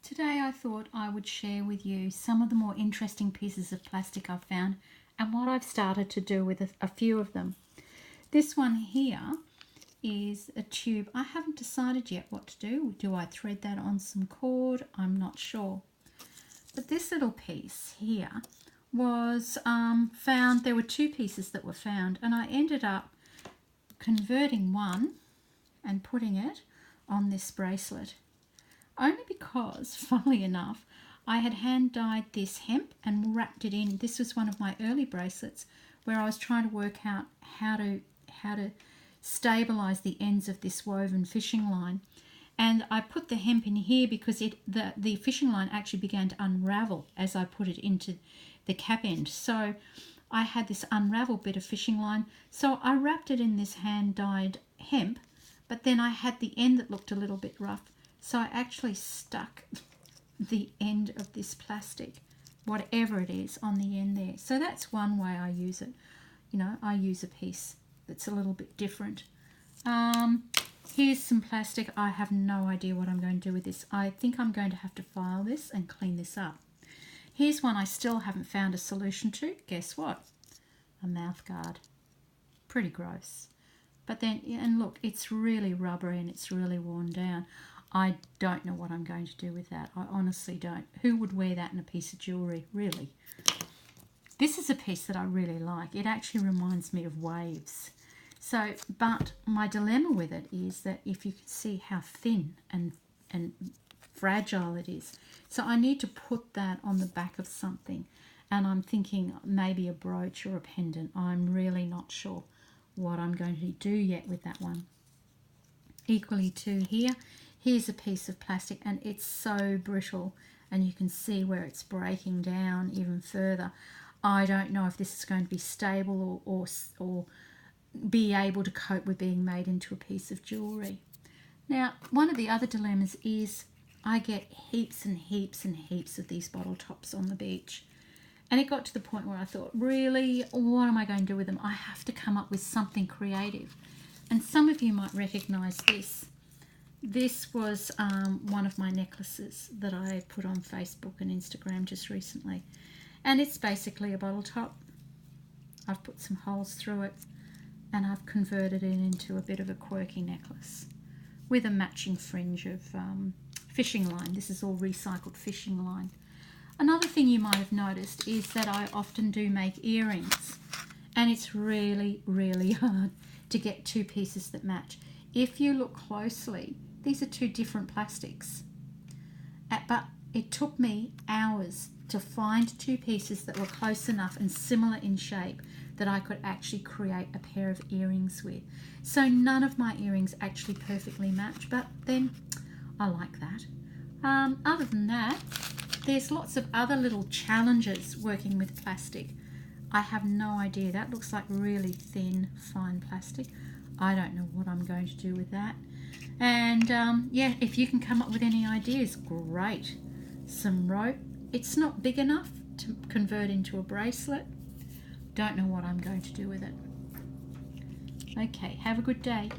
Today I thought I would share with you some of the more interesting pieces of plastic I've found and what I've started to do with a few of them. This one here is a tube. I haven't decided yet what to do. Do I thread that on some cord? I'm not sure. But this little piece here was found. There were two pieces that were found, and I ended up converting one and putting it on this bracelet. Only because, funnily enough, I had hand dyed this hemp and wrapped it in. This was one of my early bracelets where I was trying to work out how to stabilize the ends of this woven fishing line. And I put the hemp in here because the fishing line actually began to unravel as I put it into the cap end. So I had this unraveled bit of fishing line. So I wrapped it in this hand dyed hemp, but then I had the end that looked a little bit rough. So I actually stuck the end of this plastic, whatever it is, on the end there. So that's one way I use it. You know, I use a piece that's a little bit different. Here's some plastic. I have no idea what I'm going to do with this. I think I'm going to have to file this and clean this up. Here's one I still haven't found a solution to. Guess what? A mouth guard. Pretty gross. But then, and look, it's really rubbery and it's really worn down. I don't know what I'm going to do with that. I honestly don't. Who would wear that in a piece of jewellery, really? This is a piece that I really like. It actually reminds me of waves. So, but my dilemma with it is that if you can see how thin and fragile it is. So I need to put that on the back of something. And I'm thinking maybe a brooch or a pendant. I'm really not sure what I'm going to do yet with that one. Equally too here. Here's a piece of plastic and it's so brittle and you can see where it's breaking down even further. I don't know if this is going to be stable or be able to cope with being made into a piece of jewellery. Now, one of the other dilemmas is I get heaps and heaps and heaps of these bottle tops on the beach. And it got to the point where I thought, really, what am I going to do with them? I have to come up with something creative. And some of you might recognise this. This was one of my necklaces that I put on Facebook and Instagram just recently. And it's basically a bottle top. I've put some holes through it and I've converted it into a bit of a quirky necklace with a matching fringe of fishing line. This is all recycled fishing line. Another thing you might have noticed is that I often do make earrings, and it's really, really hard to get two pieces that match. If you look closely, these are two different plastics. But it took me hours to find two pieces that were close enough and similar in shape that I could actually create a pair of earrings with. So none of my earrings actually perfectly match, but then I like that. Other than that, there's lots of other little challenges working with plastic. I have no idea. That looks like really thin, fine plastic. I don't know what I'm going to do with that. And yeah, if you can come up with any ideas, great. Some rope. It's not big enough to convert into a bracelet. Don't know what I'm going to do with it. Okay, have a good day.